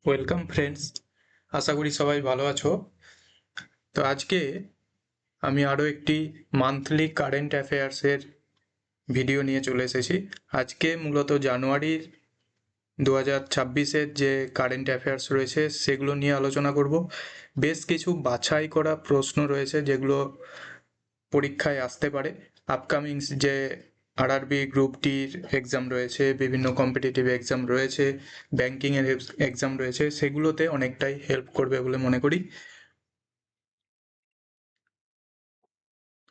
Welcome friends, আশা করি সবাই ভালো আছো। তো আজকে আমি আরও একটি মান্থলি কারেন্ট অ্যাফেয়ার্সের ভিডিও নিয়ে চলে এসেছি। আজকে মূলত জানুয়ারির 2026-এর যে কারেন্ট অ্যাফেয়ার্স রয়েছে সেগুলো নিয়ে আলোচনা করব। বেশ কিছু বাছাই করা প্রশ্ন রয়েছে যেগুলো পরীক্ষায় আসতে পারে। আপকামিং যে আরআরবি গ্রুপ ডির এক্সাম রয়েছে, বিভিন্ন কম্পিটিটিভ এক্সাম রয়েছে, ব্যাংকিংয়ের এক্সাম রয়েছে, সেগুলোতে অনেকটাই হেল্প করবে বলে মনে করি।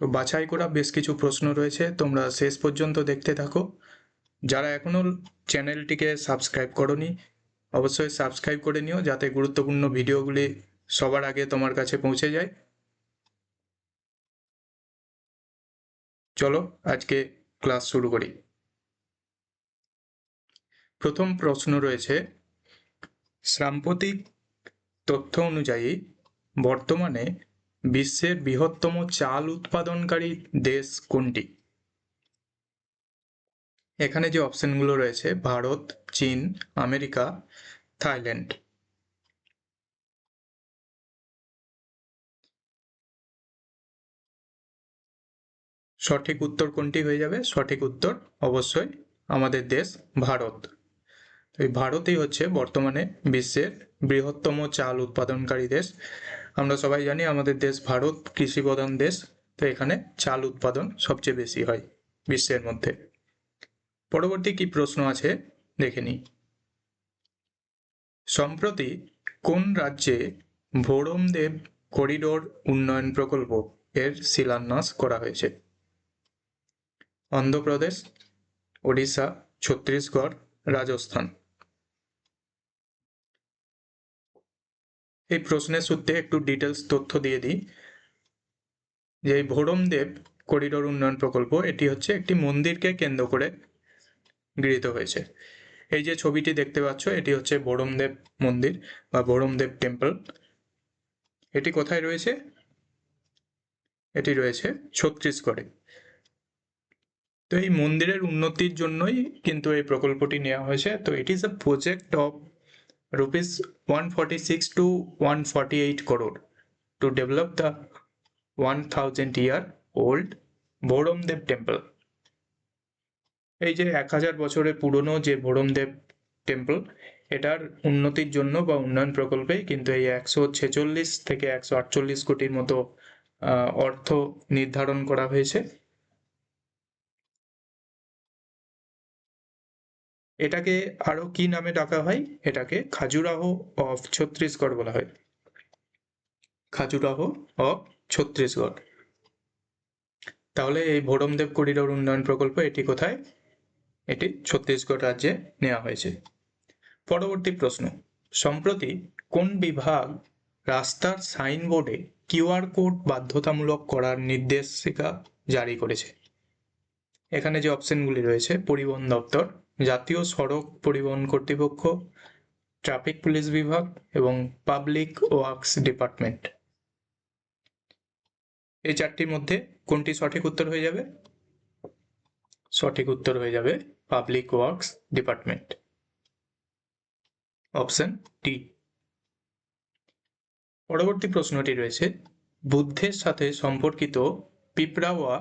তো বাছাই করা বেশ কিছু প্রশ্ন রয়েছে, তোমরা শেষ পর্যন্ত দেখতে থাকো। যারা এখনও চ্যানেলটিকে সাবস্ক্রাইব করোনি অবশ্যই সাবস্ক্রাইব করে নিও, যাতে গুরুত্বপূর্ণ ভিডিওগুলি সবার আগে তোমার কাছে পৌঁছে যায়। চলো আজকে ক্লাস শুরু করি। প্রথম প্রশ্ন রয়েছে, সাম্প্রতিক তথ্য অনুযায়ী বর্তমানে বিশ্বের বৃহত্তম চাল উৎপাদনকারী দেশ কোনটি? এখানে যে অপশনগুলো রয়েছে ভারত, চীন, আমেরিকা, থাইল্যান্ড। সঠিক উত্তর কোনটি হয়ে যাবে? সঠিক উত্তর অবশ্যই আমাদের দেশ ভারত। তো এই ভারতই হচ্ছে বর্তমানে বিশ্বের বৃহত্তম চাল উৎপাদনকারী দেশ। আমরা সবাই জানি আমাদের দেশ ভারত কৃষি প্রধান দেশ, তো এখানে চাল উৎপাদন সবচেয়ে বেশি হয় বিশ্বের মধ্যে। পরবর্তী কি প্রশ্ন আছে দেখে নিই। সম্প্রতি কোন রাজ্যে ভোরমদেব করিডোর উন্নয়ন প্রকল্প এর শিলান্যাস করা হয়েছে? অন্ধ্রপ্রদেশ, ওড়িশা, ছত্তিশগড়, রাজস্থান। এই প্রশ্নের সূত্রে একটু ডিটেলস তথ্য দিয়ে দিই যে এই ভোরমদেব করিডোর উন্নয়ন প্রকল্প এটি হচ্ছে একটি মন্দিরকে কেন্দ্র করে গৃহীত হয়েছে। এই যে ছবিটি দেখতে পাচ্ছ এটি হচ্ছে ভোরমদেব মন্দির বা ভোরমদেব টেম্পল। এটি কোথায় রয়েছে? এটি রয়েছে ছত্তিশগড়ে। তো এই মন্দিরের উন্নতির জন্যই কিন্তু এই প্রকল্পটি নেওয়া হয়েছে। তো it is a project of rupees 146 to 148 crore to develop the 1000-year-old Bhoramdeo temple. এই যে 1000 বছরের পুরনো যে ভোরমদেব টেম্পল, এটার উন্নতির জন্য বা উন্নয়ন প্রকল্পে কিন্তু এই 146 থেকে 148 কোটির মতো অর্থ নির্ধারণ করা হয়েছে। এটাকে আরো কি নামে ডাকা হয়? এটাকে খাজুরাহো অফ ছত্তিশগড় বলা হয়। খাজুরাহো অফ ছত্তিশগড়। তাহলে এই ভোরমদেব করিডোর উন্নয়ন প্রকল্প এটি কোথায়? এটি ছত্তিশগড় রাজ্যে নেওয়া হয়েছে। পরবর্তী প্রশ্ন, সম্প্রতি কোন বিভাগ রাস্তার সাইনবোর্ডে কিউআর কোড বাধ্যতামূলক করার নির্দেশিকা জারি করেছে? এখানে যে অপশনগুলি রয়েছে পরিবহন দপ্তর, জাতীয় সড়ক পরিবহন কর্তৃপক্ষ, ট্রাফিক পুলিশ বিভাগ এবং পাবলিক ওয়ার্কস ডিপার্টমেন্ট। এই চারটির মধ্যে কোনটি সঠিক উত্তর হয়ে যাবে? সঠিক উত্তর হয়ে যাবে public works department, option D. পরবর্তী প্রশ্নটি রয়েছে, বুদ্ধের সাথে সম্পর্কিত পিপরাওয়া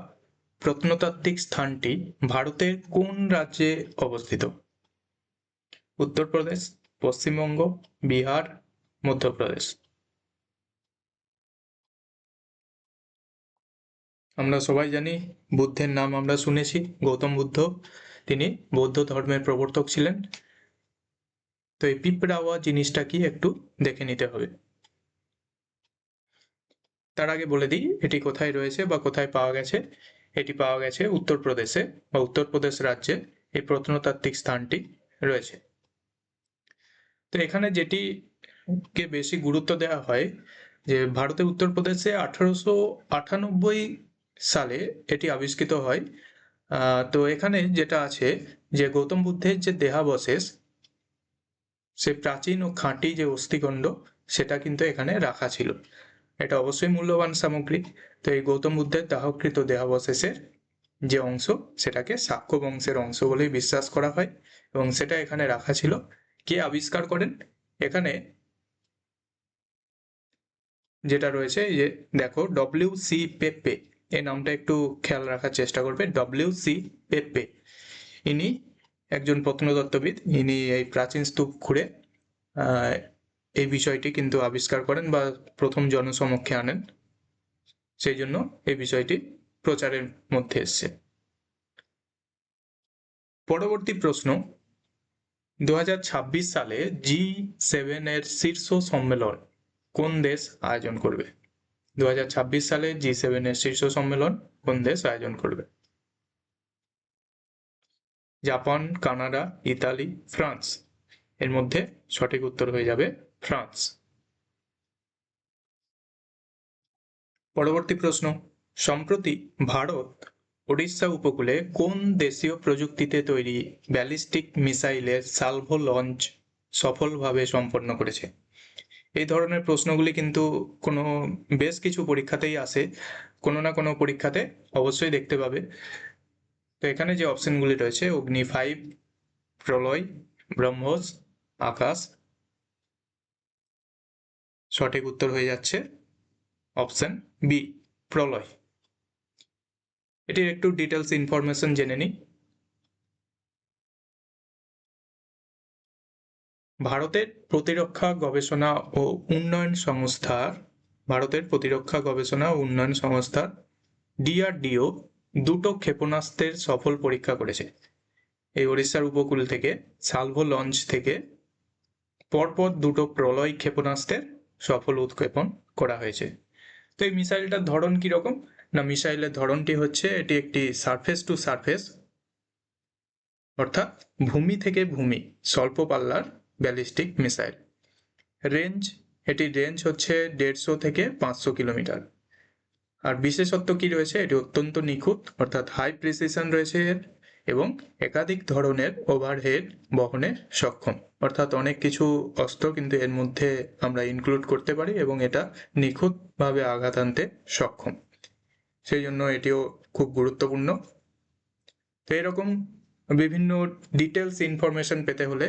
প্রত্নতাত্ত্বিক স্থানটি ভারতের কোন রাজ্যে অবস্থিত? উত্তরপ্রদেশ, পশ্চিমবঙ্গ, বিহার, মধ্যপ্রদেশ। আমরা সবাই জানি বুদ্ধের নাম আমরা শুনেছি, গৌতম বুদ্ধ, তিনি বৌদ্ধ ধর্মের প্রবর্তক ছিলেন। তো এই পিপরাওয়া জিনিসটা কি একটু দেখে নিতে হবে। তার আগে বলে দিই এটি কোথায় রয়েছে বা কোথায় পাওয়া গেছে। এটি পাওয়া গেছে উত্তরপ্রদেশে বা উত্তরপ্রদেশ রাজ্যে এই প্রত্নতাত্ত্বিক স্থানটি রয়েছে। তো এখানে যেটিকে বেশি গুরুত্ব দেওয়া হয় যে ভারতের উত্তরপ্রদেশে 1898 সালে এটি আবিষ্কৃত হয়। তো এখানে যেটা আছে যে গৌতম বুদ্ধের যে দেহাবশেষ, সে প্রাচীন ও খাঁটি যে অস্থিখণ্ড সেটা কিন্তু এখানে রাখা ছিল। এটা অবশ্যই মূল্যবান সামগ্রী। তো এই গৌতম বুদ্ধের দাহকৃত দেহাবশেষের যে অংশ সেটাকে শাক্য বংশের অংশ বলেই বিশ্বাস করা হয় এবং সেটা এখানে রাখা ছিল। কে আবিষ্কার করেন? এখানে যেটা রয়েছে এই যে দেখো ডব্লিউ.সি. পেপ্পে, এই নামটা একটু খেয়াল রাখার চেষ্টা করবে। ডব্লিউ.সি. পেপ্পে ইনি একজন প্রত্নতত্ত্ববিদ। ইনি এই প্রাচীন স্তূপ ঘুরে এই বিষয়টি কিন্তু আবিষ্কার করেন বা প্রথম জনসমক্ষে আনেন, সেই জন্য এই বিষয়টি প্রচারের মধ্যে এসছে। পরবর্তী প্রশ্ন, 2026 সালে G7 এর শীর্ষ সম্মেলন কোন দেশ আয়োজন করবে? 2026 সালে G7 এর শীর্ষ সম্মেলন কোন দেশ আয়োজন করবে? Japan, Canada, Italy, France. এর মধ্যে সঠিক উত্তর হয়ে যাবে ফ্রান্স। পরবর্তী প্রশ্ন, সম্প্রতি ভারত ওড়িশা উপকূলে কোন দেশীয় প্রযুক্তিতে তৈরি ব্যালিস্টিক মিসাইলের সালভো লঞ্চ সফলভাবে সম্পন্ন করেছে? এই ধরনের প্রশ্নগুলি কিন্তু বেশ কিছু পরীক্ষাতেই আসে, কোনো না কোনো পরীক্ষাতে অবশ্যই দেখতে পাবে। তো এখানে যে অপশনগুলি রয়েছে অগ্নি 5, প্রলয়, ব্রহ্মোস, আকাশ, সঠিক উত্তর হয়ে যাচ্ছে অপশন বি, প্রলয়। এটির একটু ডিটেলস ইনফরমেশন জেনে নিই। ভারতের প্রতিরক্ষা গবেষণা ও উন্নয়ন সংস্থার DRDO দুটো ক্ষেপণাস্ত্রের সফল পরীক্ষা করেছে। এই ওড়িশার উপকূল থেকে সালভো লঞ্চ থেকে পরপর দুটো প্রলয় ক্ষেপণাস্ত্রের সফল উৎক্ষেপণ করা হয়েছে। তো এই মিসাইলটার ধরন কিরকম না, মিসাইলের ধরনটি হচ্ছে এটি একটি সারফেস টু সারফেস অর্থাৎ ভূমি থেকে ভূমি স্বল্প পাল্লার ব্যালিস্টিক মিসাইল। এটির রেঞ্জ হচ্ছে 150 থেকে 500 কিলোমিটার। আর বিশেষত্ব কি রয়েছে, এটি অত্যন্ত নিখুঁত অর্থাৎ হাই প্রিসিশন রয়েছে এর, এবং একাধিক ধরনের ওভারহেড বহনে সক্ষম, অর্থাৎ অনেক কিছু অস্ত্র কিন্তু এর মধ্যে আমরা ইনক্লুড করতে পারি এবং এটা নিখুঁতভাবে আঘাত আনতে সক্ষম, সেই জন্য এটিও খুব গুরুত্বপূর্ণ। তো এরকম বিভিন্ন ডিটেলস ইনফরমেশন পেতে হলে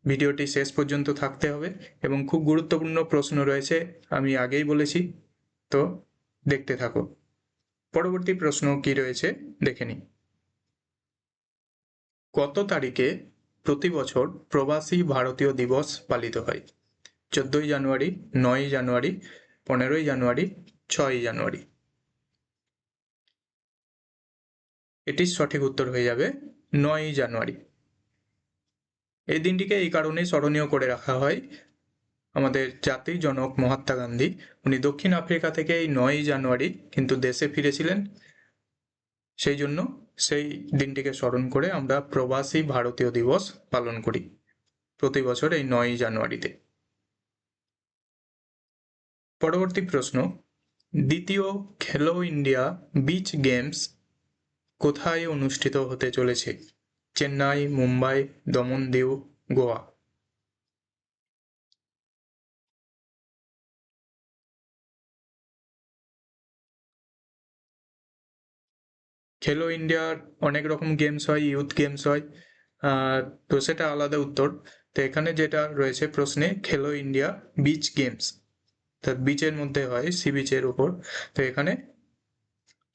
ভিডিওটি শেষ পর্যন্ত থাকতে হবে, এবং খুব গুরুত্বপূর্ণ প্রশ্ন রয়েছে আমি আগেই বলেছি, তো দেখতে থাকো। পরবর্তী প্রশ্ন কি রয়েছে দেখে নিই। কত তারিখে প্রতি বছর প্রবাসী ভারতীয় দিবস পালিত হয়? 14ই জানুয়ারি, 9ই জানুয়ারি, 15ই জানুয়ারি, 6ই জানুয়ারি। এটির সঠিক উত্তর হয়ে যাবে 9ই জানুয়ারি। এই দিনটিকে এই কারণেই স্মরণীয় করে রাখা হয়, আমাদের জাতির জনক মহাত্মা গান্ধী উনি দক্ষিণ আফ্রিকা থেকে এই 9ই জানুয়ারি কিন্তু দেশে ফিরেছিলেন, সেই জন্য সেই দিনটিকে স্মরণ করে আমরা প্রবাসী ভারতীয় দিবস পালন করি প্রতি বছর এই 9ই জানুয়ারিতে। পরবর্তী প্রশ্ন, দ্বিতীয় খেলো ইন্ডিয়া বিচ গেমস কোথায় অনুষ্ঠিত হতে চলেছে? চেন্নাই, মুম্বাই, দমনদিউ, গোয়া। খেলো ইন্ডিয়ার অনেক রকম গেমস হয়, ইউথ গেমস হয়, তো সেটা আলাদা উত্তর। তো এখানে যেটা রয়েছে প্রশ্নে খেলো ইন্ডিয়া বিচ গেমস, তা বিচের মধ্যে হয়, সি বিচের উপর, তো এখানে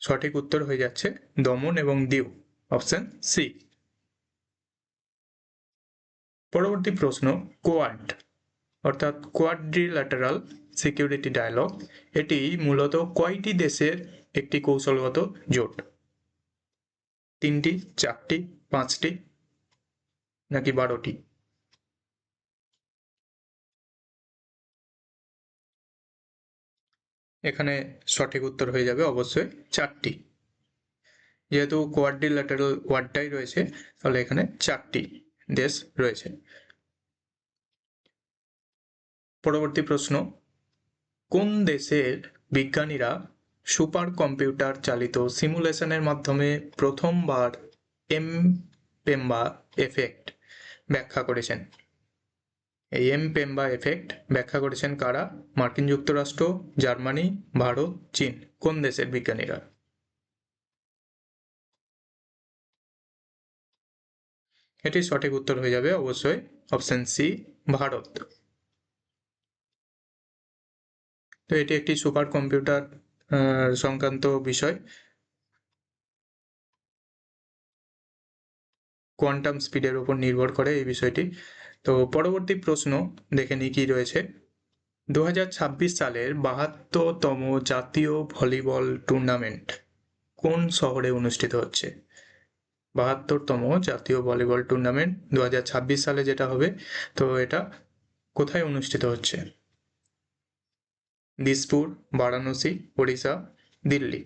সঠিক উত্তর হয়ে যাচ্ছে দমন এবং দিউ, অপশন সি। পরবর্তী প্রশ্ন, কোয়াড অর্থাৎ কোয়াড্রিল্যাটারাল সিকিউরিটি ডায়ালগ এটি মূলত কয়টি দেশের একটি কৌশলগত জোট? 3টি, 4টি, 5টি নাকি 12টি? এখানে সঠিক উত্তর হয়ে যাবে অবশ্যই 4টি, যেহেতু কোয়াড্রিল্যাটারাল ওয়ার্ডটাই রয়েছে তাহলে এখানে 4টি দেশ রয়েছে। পরবর্তী প্রশ্ন, কোন দেশের বিজ্ঞানীরা সুপার কম্পিউটার চালিত সিমুলেশনের মাধ্যমে প্রথমবার এম-পেম্বা এফেক্ট ব্যাখ্যা করেছেন? এই এম-পেম্বা এফেক্ট ব্যাখ্যা করেছেন কারা? মার্কিন যুক্তরাষ্ট্র, জার্মানি, ভারত, চীন। কোন দেশের বিজ্ঞানীরা? এটির সঠিক উত্তর হয়ে যাবে অবশ্যই অপশন সি, ভারত। তো এটি একটি সুপার কম্পিউটার সংক্রান্ত বিষয়। কোয়ান্টাম স্পিডের উপর নির্ভর করে এই বিষয়টি। তো পরবর্তী প্রশ্ন দেখে নিই কি রয়েছে। 2026 সালের 72তম জাতীয় ভলিবল টুর্নামেন্ট কোন শহরে অনুষ্ঠিত হচ্ছে? 72তম জাতীয় ভলিবল টুর্নামেন্ট 2026 সালে যেটা হবে, তো এটা কোথায় অনুষ্ঠিত হচ্ছে? দিসপুর, বারাণসী, ওড়িশা, দিল্লি।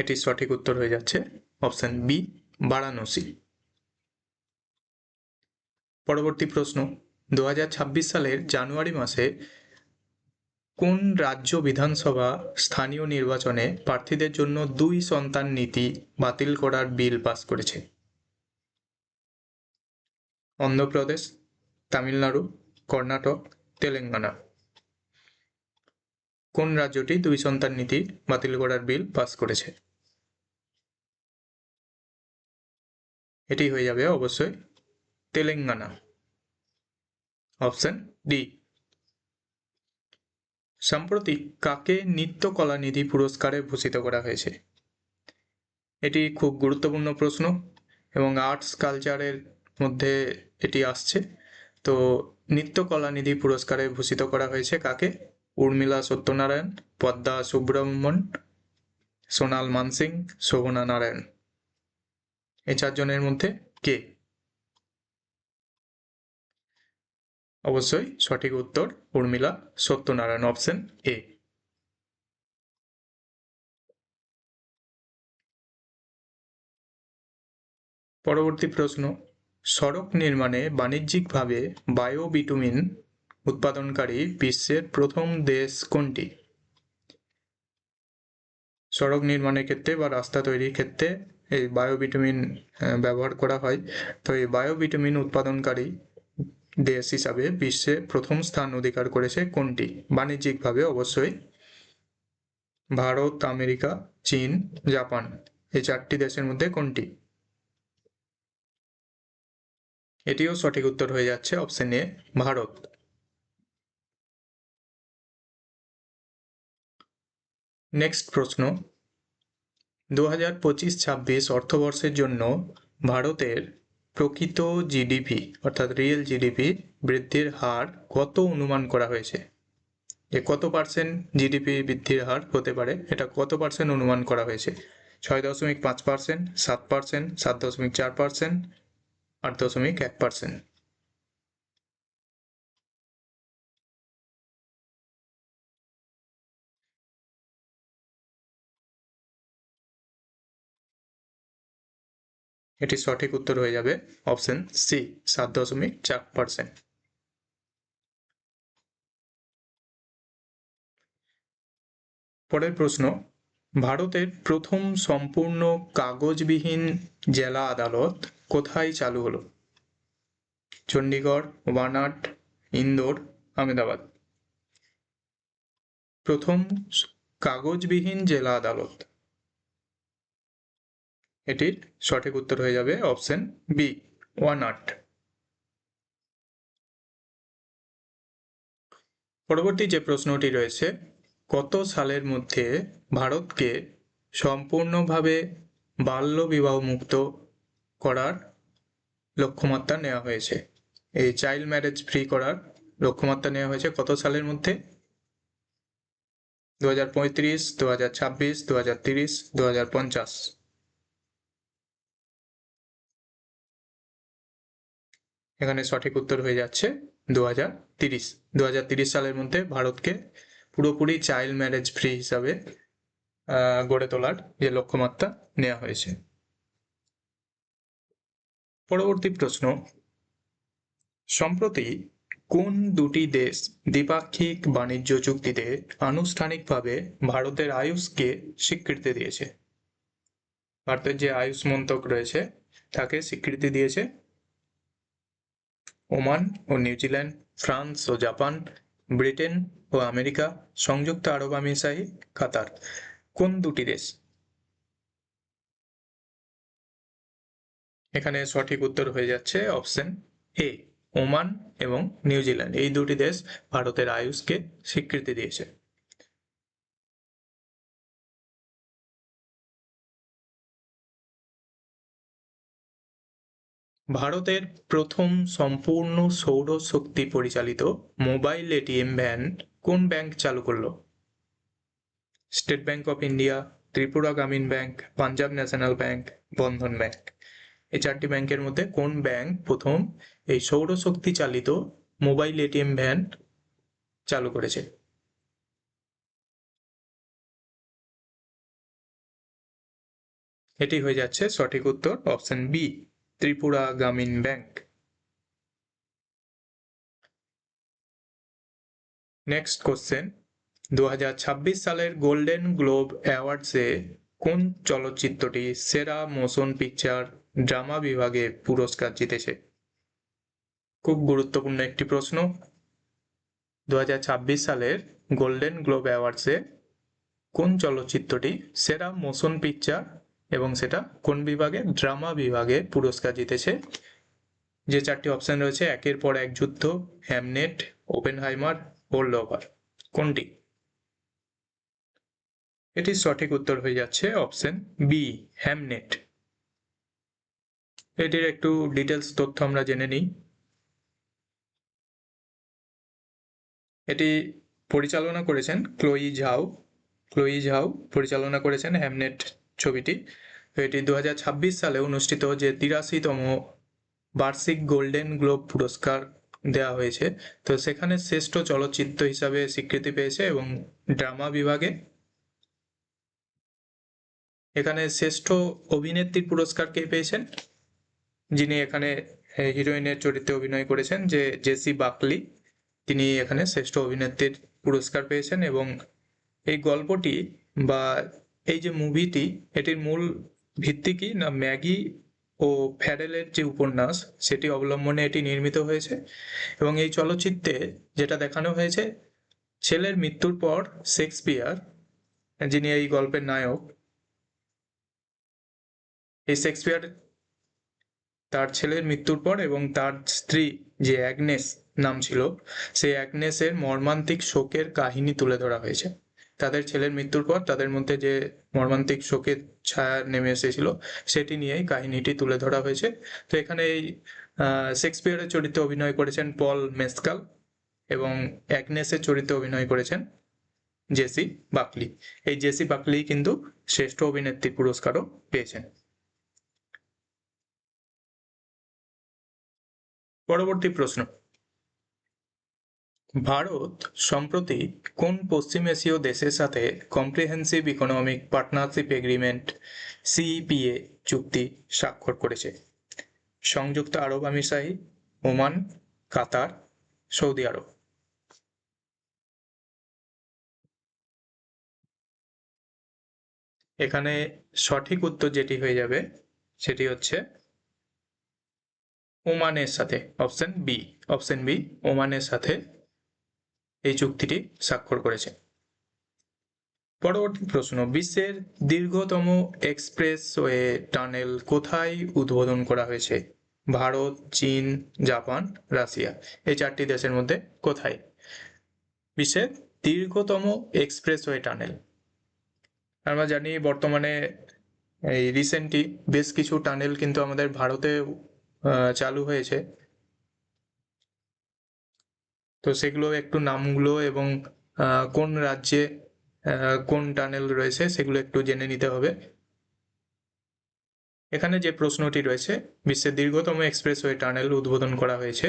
এটির সঠিক উত্তর হয়ে যাচ্ছে অপশন বি, বারাণসী। পরবর্তী প্রশ্ন, 2026 সালের জানুয়ারি মাসে কোন রাজ্য বিধানসভা স্থানীয় নির্বাচনে প্রার্থীদের জন্য 2 সন্তান নীতি বাতিল করার বিল পাস করেছে? অন্ধ্রপ্রদেশ, তামিলনাড়ু, কর্ণাটক, তেলেঙ্গানা। কোন রাজ্যটি 2 সন্তান নীতি বাতিল করার বিল পাস করেছে? এটি হয়ে যাবে অবশ্যই তেলেঙ্গানা, অপশন ডি। সম্প্রতি কাকে নৃত্যকলানিধি পুরস্কারে ভূষিত করা হয়েছে? এটি খুব গুরুত্বপূর্ণ প্রশ্ন এবং আর্টস কালচারের মধ্যে এটি আসছে। তো নৃত্যকলানিধি পুরস্কারে ভূষিত করা হয়েছে কাকে? উর্মিলা সত্যনারায়ণ, পদ্মা সুব্রহ্মণ্যন, সোনাল মানসিং, শোভনা নারায়ণ। এই 4 জনের মধ্যে কে? অবশ্যই সঠিক উত্তর উর্মিলা সত্যনারায়ণ, অপশন এ। পরবর্তী প্রশ্ন, সড়ক নির্মাণে বাণিজ্যিকভাবে বায়োবিটুমিন উৎপাদনকারী বিশ্বের প্রথম দেশ কোনটি? সড়ক নির্মাণের ক্ষেত্রে বা রাস্তা তৈরির ক্ষেত্রে এই বায়োবিটুমিন ব্যবহার করা হয়। তো এই বায়োবিটুমিন উৎপাদনকারী দেশ হিসাবে বিশ্বে প্রথম স্থান অধিকার করেছে কোনটি? বাণিজ্যিকভাবে অবশ্যই ভারত, আমেরিকা, চীন, জাপান। এই 4টি দেশের মধ্যে কোনটি? এটিও সঠিক উত্তর হয়ে যাচ্ছে অপশন এ, ভারত। নেক্সট প্রশ্ন, 2025-26 অর্থবর্ষের জন্য ভারতের প্রকৃত জিডিপি অর্থাৎ রিয়েল জিডিপি বৃদ্ধির হার কত অনুমান করা হয়েছে? যে কত পার্সেন্ট জিডিপি বৃদ্ধির হার হতে পারে, এটা কত পার্সেন্ট অনুমান করা হয়েছে? 6.5%, 7%, 7.4%, 8.1%। এটি সঠিক উত্তর হয়ে যাবে অপশন সি, 7.4%। পরের প্রশ্ন, ভারতের প্রথম সম্পূর্ণ কাগজবিহীন জেলা আদালত কোথায় চালু হলো? চণ্ডীগড়, ওয়ানাড, ইন্দোর, আহমেদাবাদ। প্রথম কাগজবিহীন জেলা আদালত, এটির সঠিক উত্তর হয়ে যাবে অপশন বি, ওয়ানাড। পরবর্তী যে প্রশ্নটি রয়েছে, কত সালের মধ্যে ভারতকে সম্পূর্ণভাবে বাল্যবিবাহ মুক্ত করার লক্ষ্যমাত্রা নেওয়া হয়েছে? এই চাইল্ড ম্যারেজ ফ্রি করার লক্ষ্যমাত্রা নেওয়া হয়েছে কত সালের মধ্যে? 2035, 2026, 2030, 2050। এখানে সঠিক উত্তর হয়ে যাচ্ছে 2030। 2030 সালের মধ্যে ভারতকে পুরোপুরি চাইল্ড ম্যারেজ ফ্রি হিসাবে গড়ে তোলার যে লক্ষ্যমাত্রা নেওয়া হয়েছে। পরবর্তী প্রশ্ন, সম্প্রতি কোন দুটি দেশ দ্বিপাক্ষিক বাণিজ্য চুক্তিতে আনুষ্ঠানিকভাবে ভারতের আয়ুষকে স্বীকৃতি দিয়েছে? ভারতের যে আয়ুষ মন্ত্রক রয়েছে তাকে স্বীকৃতি দিয়েছে ওমান ও নিউজিল্যান্ড, ফ্রান্স ও জাপান, ব্রিটেন ও আমেরিকা, সংযুক্ত আরব আমিরশাহি, কাতার। কোন দুটি দেশ? এখানে সঠিক উত্তর হয়ে যাচ্ছে অপশন এ ওমান এবং নিউজিল্যান্ড, এই দুটি দেশ ভারতের আয়ুষকে স্বীকৃতি দিয়েছে। ভারতের প্রথম সম্পূর্ণ সৌরশক্তি পরিচালিত মোবাইল এটিএম ভ্যান কোন ব্যাংক চালু করলো? State bank of India, Tripura গ্রামীণ ব্যাংক, পাঞ্জাব ন্যাশনাল ব্যাংক, বন্ধন ব্যাংক। এই চারটি ব্যাংকের মধ্যে কোন ব্যাংক প্রথম এই সৌরশক্তি চালিত মোবাইল এটিএম ভ্যান চালু করেছে? এটি হয়ে যাচ্ছে সঠিক উত্তর, অপশন বি, ত্রিপুরা গ্রামীণ ব্যাংক। নেক্সট কোশ্চেন, 2026 সালের গোল্ডেন গ্লোব অ্যাওয়ার্ডসে কোন চলচ্চিত্রটি সেরা মোশন পিকচার ড্রামা বিভাগে পুরস্কার জিতেছে? খুব গুরুত্বপূর্ণ একটি প্রশ্ন। 2026 সালের গোল্ডেন গ্লোব অ্যাওয়ার্ডসে কোন চলচ্চিত্রটি সেরা মোশন পিকচার এবং সেটা কোন বিভাগে? ড্রামা বিভাগে পুরস্কার জিতেছে। যে চারটি অপশন রয়েছে, একের পর এক যুদ্ধ, হ্যামনেট, ওপেনহাইমার, হোল্ডওভার, কোনটি? এটির সঠিক উত্তর হয়ে যাচ্ছে অপশন বি, হ্যামনেট। এটির একটু ডিটেলস তথ্য আমরা জেনে নিই। এটি পরিচালনা করেছেন ক্লোয়ি ঝাও। ক্লোয়ি ঝাও পরিচালনা করেছেন হ্যামনেট ছবিটি। এটি 2026 সালে অনুষ্ঠিত যে 83তম বার্ষিক গোল্ডেন গ্লোব পুরস্কার দেওয়া হয়েছে, তো সেখানে শ্রেষ্ঠ চলচ্চিত্র হিসাবে স্বীকৃতি পেয়েছে এবং ড্রামা বিভাগে এখানে শ্রেষ্ঠ অভিনেত্রীর পুরস্কার কে পেয়েছেন? যিনি এখানে হিরোইনের চরিত্রে অভিনয় করেছেন, যে জেসি বাকলি, তিনি এখানে শ্রেষ্ঠ অভিনেত্রীর পুরস্কার পেয়েছেন। এবং এই গল্পটি বা এই যে মুভিটি, এটির মূল ভিত্তি কি না, ম্যাগি ও ফ্যারেলের যে উপন্যাস সেটি অবলম্বনে এটি নির্মিত হয়েছে। এবং এই চলচ্চিত্রে যেটা দেখানো হয়েছে, ছেলের মৃত্যুর পর শেক্সপিয়ার, যিনি এই গল্পের নায়ক, এই শেক্সপিয়ার তার ছেলের মৃত্যুর পর এবং তার স্ত্রী যে অ্যাগনেস নাম ছিল, সেই অ্যাগনেসের মর্মান্তিক শোকের কাহিনী তুলে ধরা হয়েছে। তাদের ছেলের মৃত্যুর পর তাদের মধ্যে যে মর্মান্তিক শোকের ছায়া নেমে এসেছিল, সেটি নিয়েই কাহিনীটি তুলে ধরা হয়েছে। তো এখানে এই শেক্সপিয়ারের চরিত্রে অভিনয় করেছেন পল মেসকাল এবং অ্যাগনেসের চরিত্রে অভিনয় করেছেন জেসি বাকলি। এই জেসি বাকলি কিন্তু শ্রেষ্ঠ অভিনেত্রী পুরস্কারও পেয়েছেন। পরবর্তী প্রশ্ন, ভারত সম্প্রতি কোন পশ্চিম এশীয় দেশের সাথে কম্প্রিহেন্সিভ ইকোনমিক পার্টনারশিপ এগ্রিমেন্ট সিইপিএ চুক্তি স্বাক্ষর করেছে? সংযুক্ত আরব আমিরশাহী, ওমান, কাতার, সৌদি আরব। এখানে সঠিক উত্তর যেটি হয়ে যাবে সেটি হচ্ছে ওমানের সাথে, অপশন বি। অপশন বি, ওমানের সাথে এই চুক্তিটি স্বাক্ষর করেছে। পরবর্তী প্রশ্ন, বিশ্বের দীর্ঘতম এক্সপ্রেসওয়ে টানেল কোথায় উদ্বোধন করা হয়েছে? ভারত, চীন, জাপান, রাশিয়া, এই চারটি দেশের মধ্যে কোথায় বিশ্বের দীর্ঘতম এক্সপ্রেসওয়ে টানেল? আমরা জানি বর্তমানে এই রিসেন্টলি বেশ কিছু টানেল কিন্তু আমাদের ভারতে চালু হয়েছে। তো সেগুলো একটু নামগুলো এবং কোন রাজ্যে কোন টানেল রয়েছে সেগুলো একটু জেনে নিতে হবে। এখানে যে প্রশ্নটি রয়েছে, বিশ্বের দীর্ঘতম এক্সপ্রেসওয়ে টানেল উদ্বোধন করা হয়েছে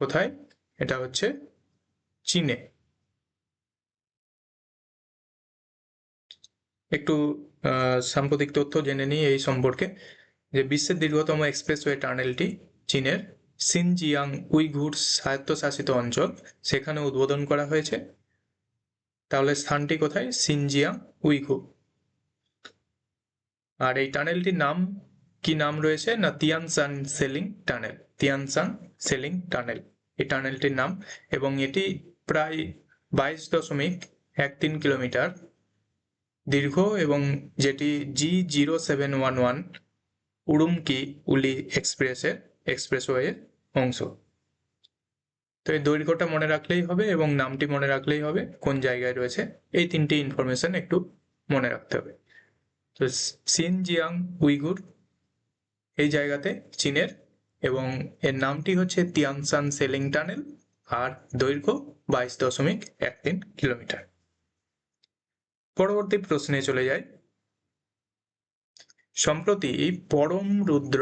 কোথায়? এটা হচ্ছে চীনে। একটু সাম্প্রতিক তথ্য জেনে নিই এই সম্পর্কে, যে বিশ্বের দীর্ঘতম এক্সপ্রেসওয়ে টানেলটি চীনের সিনজিয়াং উইঘুর স্বায়ত্তশাসিত অঞ্চল, সেখানে উদ্বোধন করা হয়েছে। তাহলে স্থানটি কোথায়? Xinjiang Uyghur. আর এই টানেলটির নাম কি নাম রয়েছে না, তিয়ানসান সেলিং টানেল। তিয়ানসান সেলিং টানেল এই টানেলটির নাম, এবং এটি প্রায় 22.13 কিলোমিটার দীর্ঘ এবং যেটি G0711 উড়ুমকি উলি এক্সপ্রেসওয়ে অংশ। তো এই দৈর্ঘ্যটা মনে রাখলেই হবে এবং নামটি মনে রাখলেই হবে, কোন জায়গায় রয়েছে। এই তিনটি ইনফরমেশন একটু মনে রাখতে হবে। তো সিনজিয়াং উইগুর এই জায়গাতে চীনের, এবং এর নামটি হচ্ছে তিয়ানসান সেলিং টানেল, আর দৈর্ঘ্য 22.13 কিলোমিটার। পরবর্তী প্রশ্নে চলে যাই। সম্প্রতি পরম রুদ্র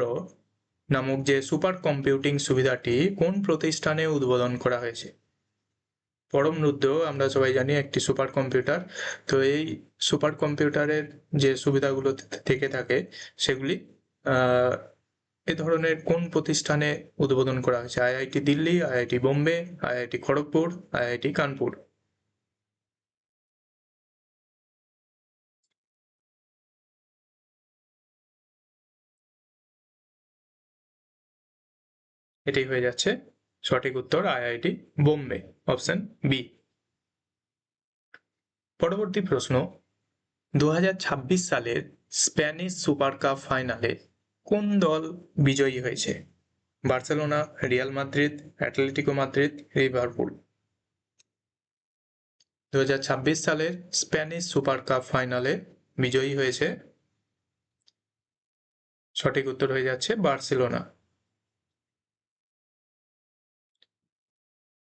নামক যে সুপার কম্পিউটিং সুবিধাটি কোন প্রতিষ্ঠানে উদ্বোধন করা হয়েছে? পরম রুদ্র আমরা সবাই জানি একটি সুপার কম্পিউটার। তো এই সুপার কম্পিউটারের যে সুবিধাগুলো থেকে থাকে সেগুলি এ ধরনের কোন প্রতিষ্ঠানে উদ্বোধন করা হয়েছে? IIT Delhi, IIT Bombay, IIT Kharagpur, IIT Kanpur. এটাই হয়ে যাচ্ছে সঠিক উত্তর, আইআইটি বোম্বে, অপশন বি। পরবর্তী প্রশ্ন, 2026 সালের স্প্যানিশ সুপার কাপ ফাইনালে কোন দল বিজয়ী হয়েছে? Barcelona, Real Madrid, Atletico Madrid, Liverpool. 2026 সালের স্প্যানিশ সুপার কাপ ফাইনালে বিজয়ী হয়েছে, সঠিক উত্তর হয়ে যাচ্ছে বার্সেলোনা।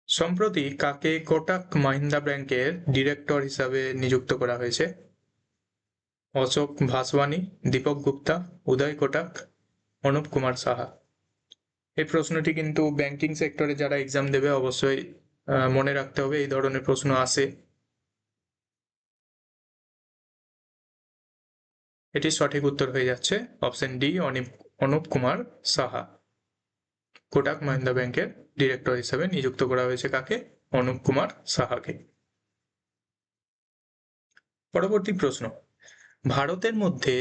সম্প্রতি কাকে কোটাক মাহিন্দ্রা ব্যাংকের ডিরেক্টর হিসাবে নিযুক্ত করা হয়েছে? অশোক ভাসওয়ানি, দীপক গুপ্তা, উদয় কোটাক, অনুপ কুমার সাহা। এই প্রশ্নটি কিন্তু ব্যাংকিং সেক্টরে যারা এক্সাম দেবে অবশ্যই মনে রাখতে হবে, এই ধরনের প্রশ্ন আসে। এটি সঠিক উত্তর হয়ে যাচ্ছে অপশন ডি, অনুপ কুমার সাহা। কোটাক মাহিন্দ্রা ব্যাংকের ডিরেক্টর হিসেবে নিযুক্ত করা হয়েছে কাকে? অনুপ কুমার সাহাকে। পরবর্তী প্রশ্ন, ভারতের মধ্যে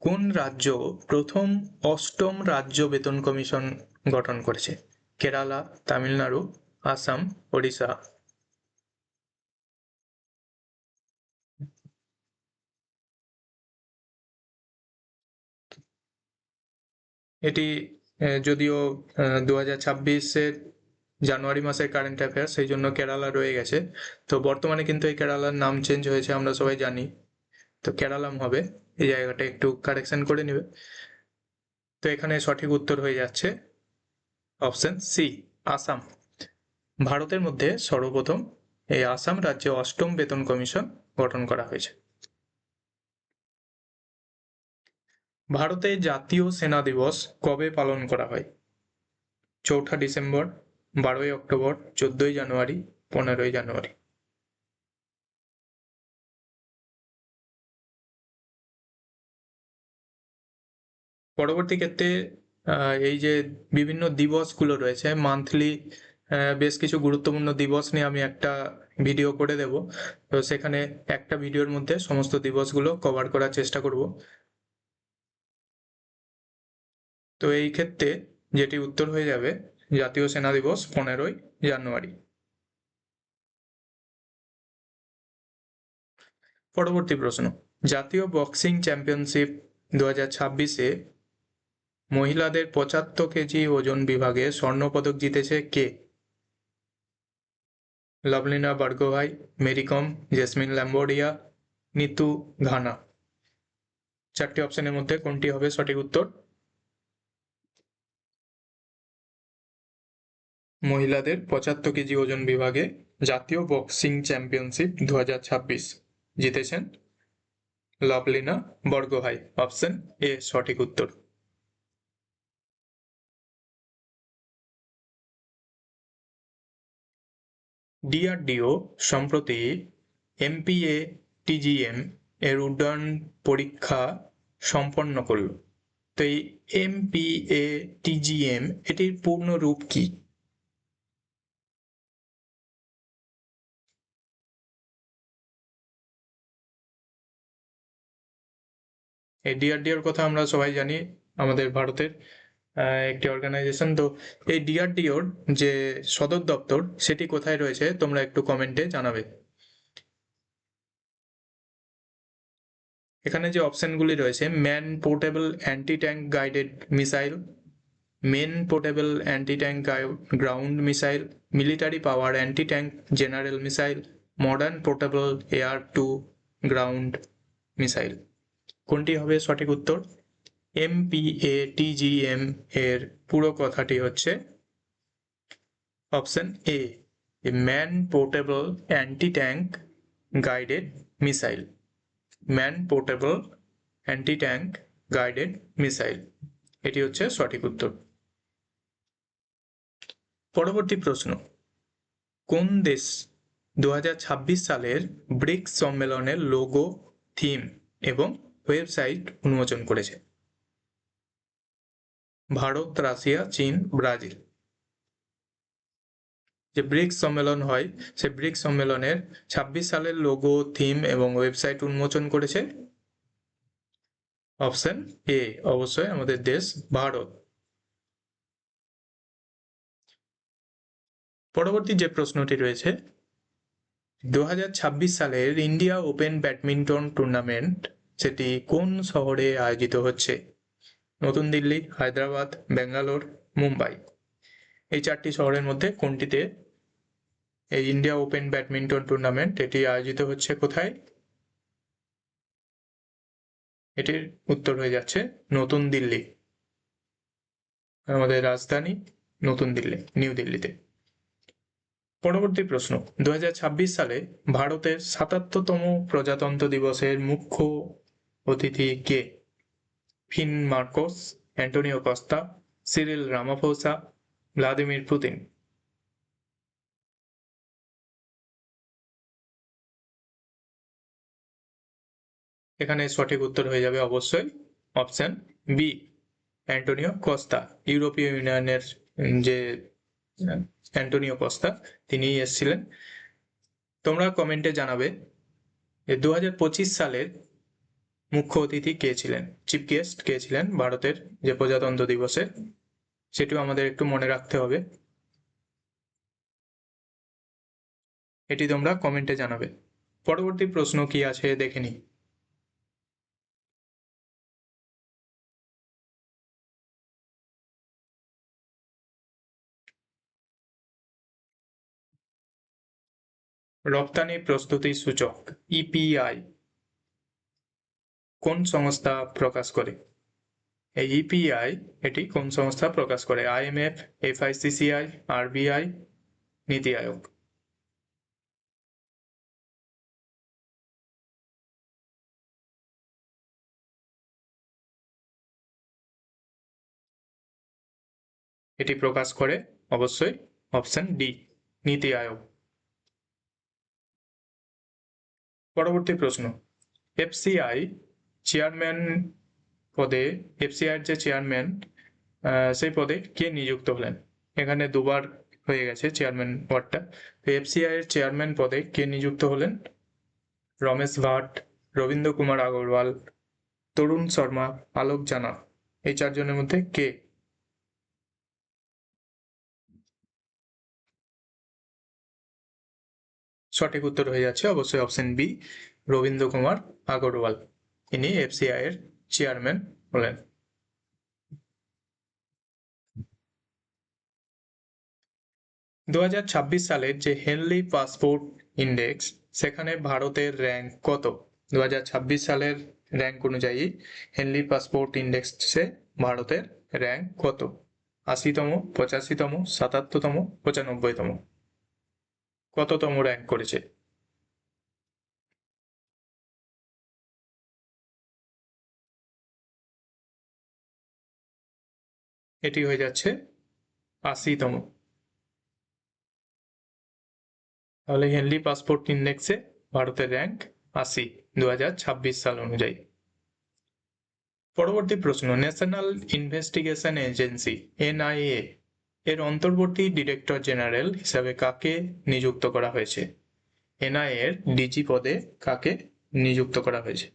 কোন রাজ্য প্রথম অষ্টম রাজ্য বেতন কমিশন গঠন করেছে? কেরালা, তামিলনাড়ু, আসাম, ওড়িশা। এটি যদিও 2026-এর জানুয়ারি মাসের কারেন্ট অ্যাফেয়ার, সেই জন্য কেরালা রয়ে গেছে। তো বর্তমানে কিন্তু এই কেরালার নাম চেঞ্জ হয়েছে, আমরা সবাই জানি। তো কেরালাম হবে, এই জায়গাটা একটু কারেকশন করে নেবে। তো এখানে সঠিক উত্তর হয়ে যাচ্ছে অপশন সি, আসাম। ভারতের মধ্যে সর্বপ্রথম এই আসাম রাজ্যে অষ্টম বেতন কমিশন গঠন করা হয়েছে। ভারতে জাতীয় সেনা দিবস কবে পালন করা হয়? 4 ডিসেম্বর, 12 অক্টোবর, 14 জানুয়ারি, 15 জানুয়ারি। পরবর্তী ক্ষেত্রে এই যে বিভিন্ন দিবসগুলো রয়েছে মান্থলি, বেশ কিছু গুরুত্বপূর্ণ দিবস নিয়ে আমি একটা ভিডিও করে দেব। তো সেখানে একটা ভিডিওর মধ্যে সমস্ত দিবসগুলো কভার করার চেষ্টা করব। তো এই ক্ষেত্রে যেটি উত্তর হয়ে যাবে জাতীয় সেনা দিবস 15 জানুয়ারি। পরবর্তী প্রশ্ন, জাতীয় বক্সিং চ্যাম্পিয়নশিপ 2026-এ মহিলাদের 75 কেজি ওজন বিভাগে স্বর্ণপদক জিতেছে কে? লাভলিনা বরগোহাই, মেরি কম, জেসমিন ল্যাম্বোডিয়া, নিতু ঘানা। চারটি অপশনের মধ্যে কোনটি হবে সঠিক উত্তর? মহিলাদের 75 কেজি ওজন বিভাগে জাতীয় বক্সিং চ্যাম্পিয়নশিপ 2026 জিতেছেন লাভলিনা বরগোহাই, অপশন এ সঠিক উত্তর। ডিআরডিও সম্প্রতি এমপিএ টিজিএম এর উড্ডয়ন পরীক্ষা সম্পন্ন করল। তো এই এমপিএ টিজিএম এটির পূর্ণ রূপ কি? এই ডিআরডিওর কথা আমরা সবাই জানি, আমাদের ভারতের একটি অর্গানাইজেশন। তো এই ডিআরডিওর যে সদর দপ্তর সেটি কোথায় রয়েছে তোমরা একটু কমেন্টে জানাবে। এখানে যে অপশনগুলি রয়েছে man portable anti tank guided missile, men portable anti tank ground missile, military power anti tank general missile, modern portable air to ground missile. কোনটি হবে সঠিক উত্তর? MPATGM এর পুরো কথাটি হচ্ছে option A, man portable anti tank guided missile, man portable anti tank guided missile, এটি হচ্ছে সঠিক উত্তর। পরবর্তী প্রশ্ন, কোন দেশ 2026 সালের ব্রিক্স সম্মেলনের লোগো, থিম এবং ওয়েবসাইট উন্মোচন করেছে? ভারত, রাশিয়া, চীন, ব্রাজিল। যে ব্রিক্স সম্মেলন হয় সেই ব্রিক্স সম্মেলনের 26 সালের লোগো, থিম এবং ওয়েবসাইট উন্মোচন করেছে অপশন এ, অবশ্যই আমাদের দেশ ভারত। পরবর্তী যে প্রশ্নটি রয়েছে, 2026 সালের ইন্ডিয়া ওপেন ব্যাডমিন্টন টুর্নামেন্ট সেটি কোন শহরে আয়োজিত হচ্ছে? নতুন দিল্লি, হায়দ্রাবাদ, ব্যাঙ্গালোর, মুম্বাই। এই চারটি শহরের মধ্যে কোনটিতে এই ইন্ডিয়া ওপেন ব্যাডমিন্টন টুর্নামেন্ট এটি আয়োজিত হচ্ছে? কোথায়? এটির উত্তর হয়ে যাচ্ছে নতুন দিল্লি, আমাদের রাজধানী নতুন দিল্লি, নিউ দিল্লিতে। পরবর্তী প্রশ্ন, 2026 সালে ভারতের 77তম প্রজাতন্ত্র দিবসের মুখ্য অতিথি কে? ফিন Marcos, Antonio Costa, Cyril Ramaphosa, Vladimir Putin. এখানে সঠিক উত্তর হয়ে যাবে অবশ্যই অপশন বি, অ্যান্টোনিও কস্তা। ইউরোপীয় ইউনিয়নের যে অ্যান্টোনিও কস্তা তিনি এসেছিলেন। তোমরা কমেন্টে জানাবে যে 2025 সালের মুখ্য অতিথি কে ছিলেন, চিফ গেস্ট কে ছিলেন ভারতের যে প্রজাতন্ত্র দিবসে, সেটিও আমাদের একটু মনে রাখতে হবে। এটি তোমরা কমেন্টে জানাবে। পরবর্তী প্রশ্ন কি আছে দেখে নিই। রপ্তানি প্রস্তুতি সূচক ইপিআই কোন সংস্থা প্রকাশ করে? এই ইপিআই এটি কোন সংস্থা প্রকাশ করে? IMF, FICCI, RBI, নীতি আয়োগ। এটি প্রকাশ করে অবশ্যই অপশন ডি, নীতি আয়োগ। পরবর্তী প্রশ্ন, এফসিআই চেয়ারম্যান পদে, এফসিআই এর যে চেয়ারম্যান সেই পদে কে নিযুক্ত হলেন? এখানে দুবার হয়ে গেছে চেয়ারম্যান পদটা। তো এফসিআই এর চেয়ারম্যান পদে কে নিযুক্ত হলেন? রমেশ ভাট, রবীন্দ্র কুমার আগরওয়াল, তরুণ শর্মা, আলোক জানা। এই চারজনের মধ্যে কে? সঠিক উত্তর হয়ে যাচ্ছে অবশ্যই অপশন বি, রবীন্দ্র কুমার আগরওয়াল। ইনি এফসিআই এর চেয়ারম্যান হলেন। 2026 সালের যে হেনলি পাসপোর্ট ইন্ডেক্স সেখানে ভারতের র্যাঙ্ক কত? 2026 সালের র্যাঙ্ক অনুযায়ী হেনলি পাসপোর্ট ইন্ডেক্সে ভারতের র্যাঙ্ক কত? 80তম, 85তম, 77তম, 95তম। কততম র্যাঙ্ক করেছে? এটি হয়ে যাচ্ছে 80তম। তাহলে হেনলি পাসপোর্ট ইন্ডেক্সে ভারতের র্যাঙ্ক 80 2026 সাল অনুযায়ী। পরবর্তী প্রশ্ন, ন্যাশনাল ইনভেস্টিগেশন এজেন্সি NIA এর অন্তর্বর্তী ডিরেক্টর জেনারেল হিসাবে কাকে নিযুক্ত করা হয়েছে? NIA এর ডিজি পদে কাকে নিযুক্ত করা হয়েছে?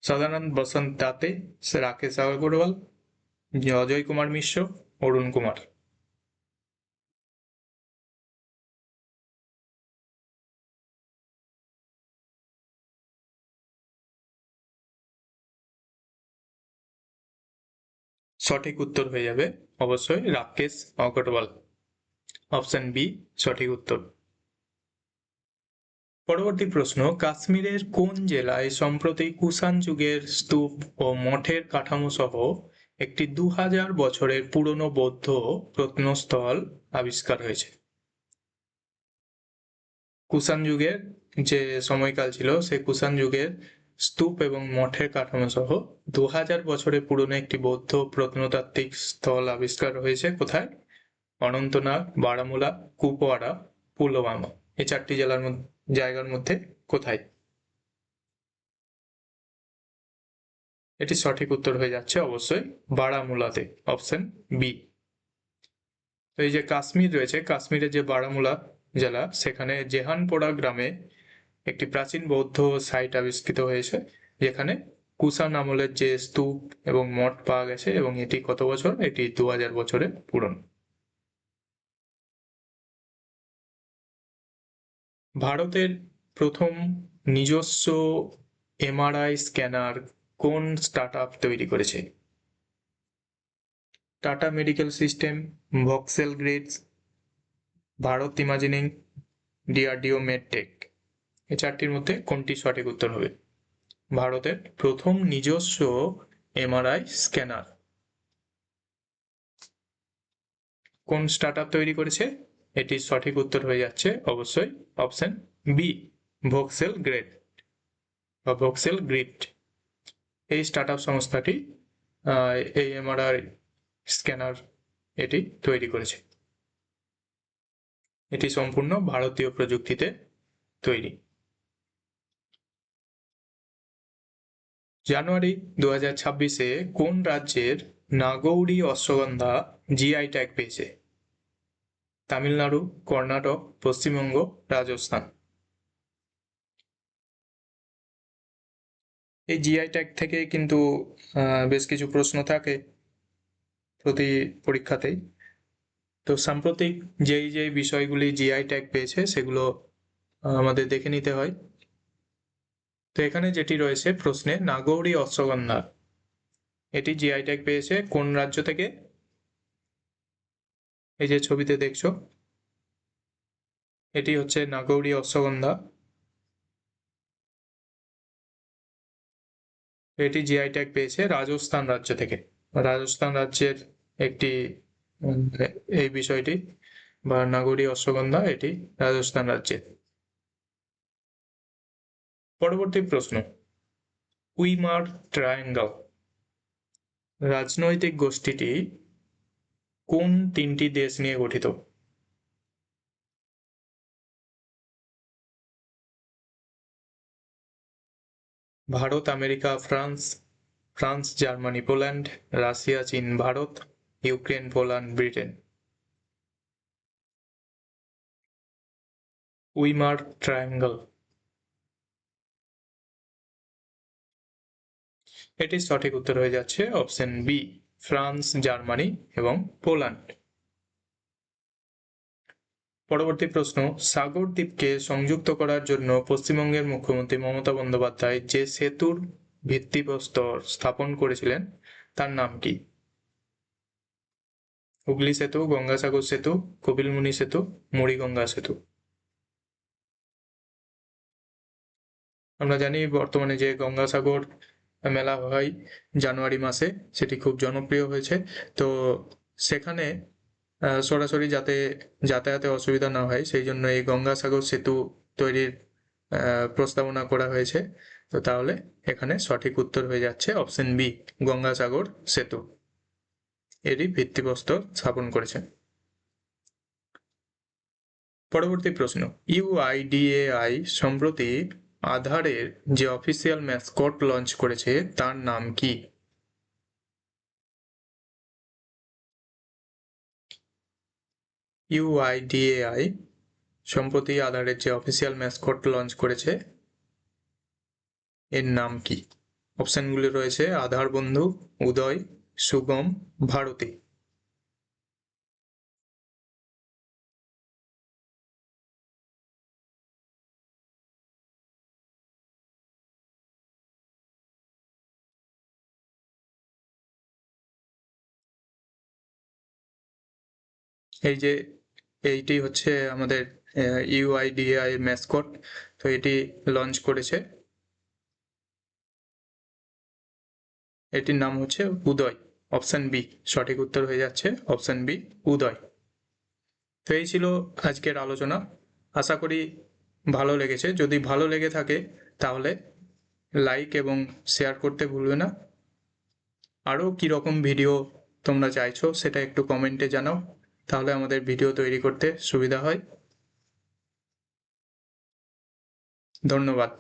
সদানন্দ বসন্ত দাতে, রাকেশ আগরওয়াল, অজয় কুমার মিশ্র, অরুণ কুমার। সঠিক উত্তর হয়ে যাবে অবশ্যই রাকেশ অগ্রওয়াল। অপশন বি সঠিক উত্তর। পরবর্তী প্রশ্ন, কাশ্মীরের কোন জেলায় সম্প্রতি কুষাণ যুগের স্তূপ ও মঠের কাঠামো সহ একটি 2000 বছরের পুরনো বৌদ্ধ প্রত্নস্থল আবিষ্কার হয়েছে? কুষাণ যুগের যে সময়কাল ছিল সেই কুষাণ যুগের স্তূপ এবং মঠের কাঠামো সহ 2000 বছরের পুরনো একটি বৌদ্ধ প্রত্নতাত্ত্বিক স্থল আবিষ্কার হয়েছে কোথায়? অনন্তনাগ, বারামুলা, কুপওয়ারা, পুলওয়ামা। এই 4টি জায়গার মধ্যে কোথায়? এটি সঠিক উত্তর হয়ে যাচ্ছে অবশ্যই বারামুলাতে। Option B. তো এই যে কাশ্মীর রয়েছে, কাশ্মীরের যে বারামুলা জেলা, সেখানে জেহানপোরা গ্রামে একটি প্রাচীন বৌদ্ধ সাইট আবিষ্কৃত হয়েছে, যেখানে কুষাণ আমলের যে স্তূপ এবং মঠ পাওয়া গেছে, এবং এটি কত বছর? এটি 2000 বছরের পুরনো। ভারতের প্রথম নিজস্ব এমআরআই স্ক্যানার কোন স্টার্টআপ তৈরি করেছে? Tata medical system, Voxel Grids, Bharat imagining, DRDO MedTech. এই 4টির মধ্যে কোনটি সঠিক উত্তর হবে? ভারতের প্রথম নিজস্ব এমআরআই স্ক্যানার কোন স্টার্টআপ তৈরি করেছে? এটি সঠিক উত্তর হয়ে যাচ্ছে অবশ্যই অপশন বি, ভক্সেল গ্রিড বা ভক্সেল গ্রিড। এই স্টার্টআপ সংস্থাটি এই এমআরআই স্ক্যানার এটি তৈরি করেছে। এটি সম্পূর্ণ ভারতীয় প্রযুক্তিতে তৈরি। জানুয়ারি 2026-এ কোন রাজ্যের নাগৌরি অশ্বগন্ধা জিআই ট্যাগ পেয়েছে? তামিলনাড়ু, কর্ণাটক, পশ্চিমবঙ্গ, রাজস্থান। এই জিআই ট্যাগ থেকে কিন্তু বেশ কিছু প্রশ্ন থাকে প্রতি পরীক্ষাতেই। তো সাম্প্রতিক যেই বিষয়গুলি জিআই ট্যাগ পেয়েছে সেগুলো আমাদের দেখে নিতে হয়। তো এখানে যেটি রয়েছে প্রশ্নে, নাগৌরি অশ্বগন্ধা এটি জিআই ট্যাগ পেয়েছে কোন রাজ্য থেকে? এই যে ছবিতে দেখছো, এটি হচ্ছে নাগৌরি অশ্বগন্ধা। এটি জিআই ট্যাগ পেয়েছে রাজস্থান রাজ্য থেকে। রাজস্থান রাজ্যের একটি এই বিষয়টি বা নাগৌরি অশ্বগন্ধা এটি রাজস্থান রাজ্যের। পরবর্তী প্রশ্ন, উইমার ট্রায়াঙ্গল রাজনৈতিক গোষ্ঠীটি কোন 3টি দেশ নিয়ে গঠিত? Bharat, America, France, France, Germany, Poland, Russia, চীন, Bharat, Ukraine, Poland, Britain. Weimar triangle এটির সঠিক উত্তর হয়ে যাচ্ছে অপশন বি, ফ্রান্স, জার্মানি এবং পোল্যান্ড। পরবর্তী প্রশ্ন, সাগর দ্বীপকে সংযুক্ত করার জন্য পশ্চিমবঙ্গের মুখ্যমন্ত্রী মমতা বন্দ্যোপাধ্যায় যে সেতুর ভিত্তিপ্রস্তর স্থাপন করেছিলেন তার নাম কি? হুগলি সেতু, গঙ্গাসাগর সেতু, কপিলমুনি সেতু, মুড়িগঙ্গা সেতু। আমরা জানি বর্তমানে যে গঙ্গাসাগর মেলা হয় জানুয়ারি মাসে, সেটি খুব জনপ্রিয় হয়েছে। তো সেখানে সরাসরি যাতে যাতায়াতে অসুবিধা না হয় সেই জন্য এই গঙ্গাসাগর সেতু তৈরির প্রস্তাবনা করা হয়েছে। তো তাহলে এখানে সঠিক উত্তর হয়ে যাচ্ছে অপশন বি, গঙ্গাসাগর সেতু এরই ভিত্তিপ্রস্তর স্থাপন করেছেন। পরবর্তী প্রশ্ন, ইউআইডিএআই সম্প্রতি আধারের যে অফিসিয়াল ম্যাসকট লঞ্চ করেছে তার নাম কি? ইউআইডিএআই সম্প্রতি আধারের যে অফিসিয়াল ম্যাসকট লঞ্চ করেছে এর নাম কি? অপশনগুলি রয়েছে আধার বন্ধু, উদয়, সুগম, ভারতী। এই যে এইটি হচ্ছে আমাদের UIDAI এর ম্যাসকট। তো এটি লঞ্চ করেছে, এটির নাম হচ্ছে উদয়। অপশন বি সঠিক উত্তর হয়ে যাচ্ছে, অপশন বি উদয়। তো এই ছিল আজকের আলোচনা। আশা করি ভালো লেগেছে। যদি ভালো লেগে থাকে তাহলে লাইক এবং শেয়ার করতে ভুলবে না। আরও কীরকম ভিডিও তোমরা চাইছো সেটা একটু কমেন্টে জানাও, তাহলে আমাদের ভিডিও তৈরি করতে সুবিধা হয়। ধন্যবাদ।